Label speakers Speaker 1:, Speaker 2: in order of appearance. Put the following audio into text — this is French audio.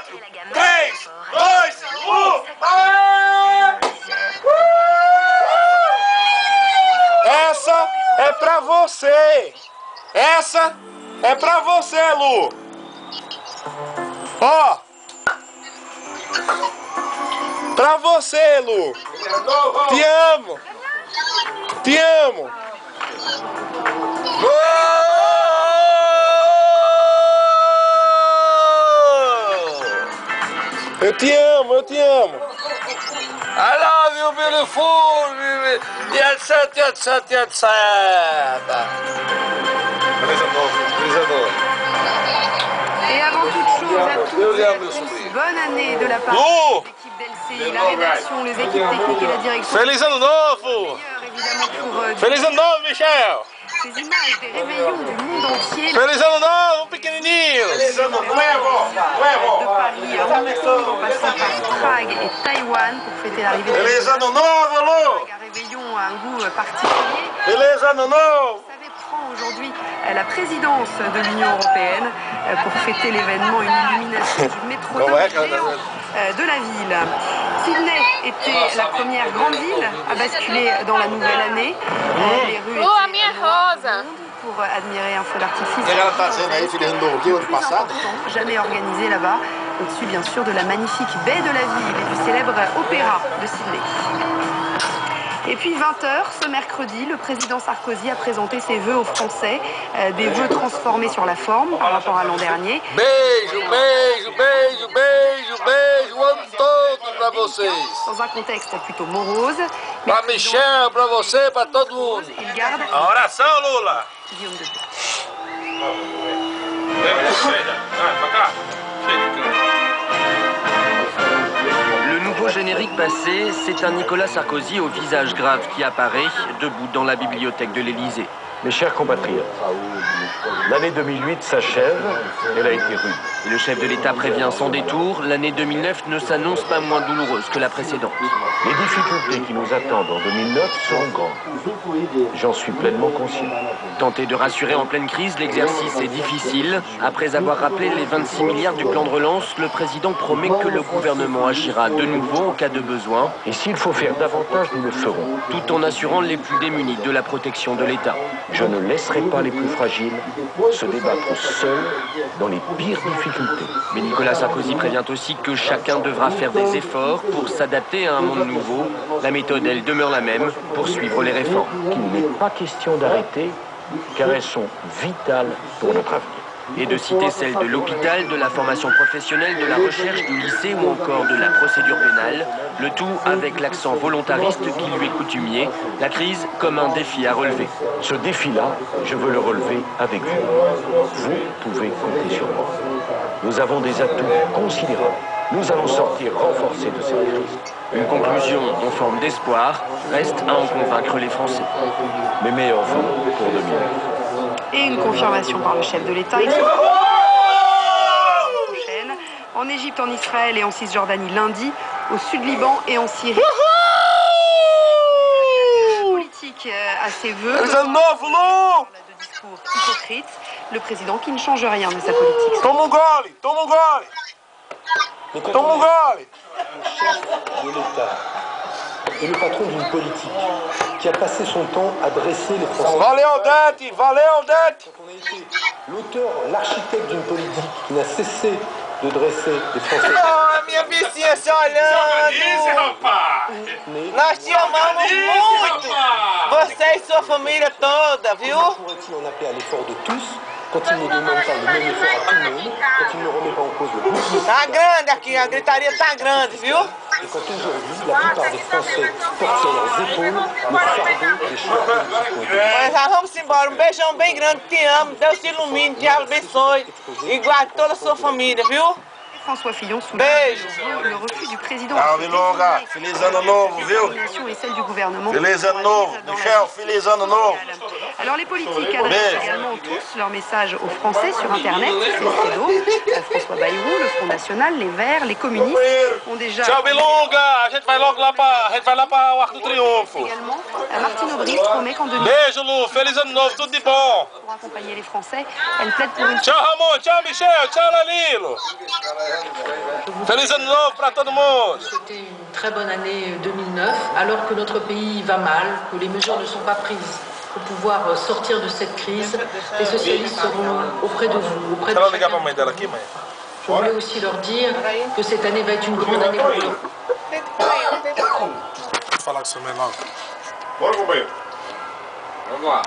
Speaker 1: 4, 3, 2, 1. Essa é pra você. Essa é pra você, Lu. Ó. Pra você, Lu. Te amo. Te amo. Eu te amo, eu te amo. I love you, beautiful. E etc, etc, etc.
Speaker 2: Et avant toute chose, à tous et à tous, bonne année de la part de l'équipe d'LCI, la rédaction, les équipes techniques et la direction.
Speaker 1: Feliz ano novo!
Speaker 2: Évidemment pour
Speaker 1: Feliz ano novo, Michel!
Speaker 2: ces images des réveillons du monde entier.
Speaker 1: Feliz ano novo, pequenininho!
Speaker 2: De Paris à Hong Kong, en passant par Prague et Taïwan pour fêter l'arrivée de
Speaker 1: Feliz ano novo, Lu!
Speaker 2: un réveillon à un goût particulier.
Speaker 1: Feliz ano novo!
Speaker 2: Vous savez, prend aujourd'hui la présidence de l'Union européenne pour fêter l'événement, une illumination du métronome géant de la ville. Sydney était la première grande ville à basculer dans la nouvelle année. Les rues pour admirer un feu d'artifice plus important jamais organisé là-bas, au-dessus bien sûr de la magnifique baie de la ville et du célèbre opéra de Sydney. Et puis 20h, ce mercredi, le président Sarkozy a présenté ses vœux aux Français, des vœux transformés sur la forme par rapport à l'an dernier.
Speaker 1: Beijo, beijo, beijo, beijo, beijo, amo todo pra vocês.
Speaker 2: Dans un contexte plutôt morose.
Speaker 1: Pra Michel, pra você, pra todo mundo.
Speaker 2: Il garde
Speaker 1: A oração, Lula.
Speaker 2: Guillaume de Dieu.
Speaker 3: Le nouveau générique passé, c'est un Nicolas Sarkozy au visage grave qui apparaît, debout dans la bibliothèque de l'Élysée.
Speaker 4: Mes chers compatriotes, l'année 2008 s'achève, elle a été rude.
Speaker 3: Et le chef de l'État prévient sans détour, l'année 2009 ne s'annonce pas moins douloureuse que la précédente.
Speaker 4: Les difficultés qui nous attendent en 2009 seront grandes. J'en suis pleinement conscient.
Speaker 3: Tenter de rassurer en pleine crise, l'exercice est difficile. Après avoir rappelé les 26 milliards du plan de relance, le président promet que le gouvernement agira de nouveau en cas de besoin.
Speaker 4: Et s'il faut faire davantage, nous le ferons.
Speaker 3: Tout en assurant les plus démunis de la protection de l'État.
Speaker 4: Je ne laisserai pas les plus fragiles se débattre seuls dans les pires difficultés.
Speaker 3: Mais Nicolas Sarkozy prévient aussi que chacun devra faire des efforts pour s'adapter à un monde nouveau. La méthode, elle, demeure la même, poursuivre les réformes.
Speaker 4: Qu'il n'est pas question d'arrêter, car elles sont vitales pour notre avenir.
Speaker 3: Et de citer celles de l'hôpital, de la formation professionnelle, de la recherche, du lycée ou encore de la procédure pénale. Le tout avec l'accent volontariste qui lui est coutumier, la crise comme un défi à relever.
Speaker 4: Ce défi-là, je veux le relever avec vous. Vous pouvez compter sur moi. Nous avons des atouts considérables. Nous allons sortir renforcés de cette crise.
Speaker 3: Une conclusion en forme d'espoir, reste à en convaincre les Français.
Speaker 4: Mes meilleurs vœux pour 2009.
Speaker 2: Et une confirmation par le chef de l'État. En Égypte, en Israël et en Cisjordanie lundi, au sud Liban et en Syrie. Politique à ses vœux. De discours hypocrite, le président qui ne change rien de sa politique.
Speaker 1: Toma um gole, toma um gole. Toma um gole.
Speaker 5: Le chef de l'État est le patron d'une politique qui a passé son temps à dresser les Français.
Speaker 1: Valeu, Dete, valeu, Dete.
Speaker 5: On a été l'auteur, l'architecte d'une politique qui n'a cessé de dresser les Français.
Speaker 1: Ah, minha vizinha se olhando. Nós te amamos muito. Você e sua família toda, viu?
Speaker 5: Pourrait-il en appeler à l'effort de tous quand il ne demande pas le même effort à tout le monde, quand il ne remet pas en cause le bouclier?
Speaker 1: Tá grande aqui, a gritaria tá grande, viu?
Speaker 5: Et quand aujourd'hui, la plupart des Français portent sur leurs épaules le fardeau des choix politiques.
Speaker 1: Mas nós vamos embora. Um beijão bem grande, te amo. Deus te ilumine, Deus abençoe. E guarde toda a sua família, viu?
Speaker 2: François Fillon soulève le refus du président.
Speaker 1: Longa, feliz ano novo, viu?
Speaker 2: Et celle du gouvernement.
Speaker 1: Feliz ano novo, Michel, feliz ano novo.
Speaker 2: Alors les politiques adressent également tous leur message aux Français sur Internet. C'est le credo. François Bayrou, le Front National, les Verts, les communistes ont déjà...
Speaker 1: Tchau, Bilonga! A gente vai logo lá para o Arco do Triunfo.
Speaker 2: Également, Martine Aubry promet qu'en 2000...
Speaker 1: Beijo, Lu. Feliz ano novo, tudo de bom.
Speaker 2: Pour accompagner les Français, elle plaide pour une...
Speaker 1: Tchau, Ramon. Tchau, Michel. Tchau, Lalilo. Feliz ano novo para todo mundo!
Speaker 6: C'était une très bonne année 2009, alors que notre pays va mal, que les mesures ne sont pas prises pour pouvoir sortir de cette crise. Les socialistes seront auprès de vous, auprès de chacun d'entre vous. Je voulais aussi leur dire que cette année va être une grande année pour eux.
Speaker 7: Falar com o seu menor. Bora, companheiro. Vamos lá.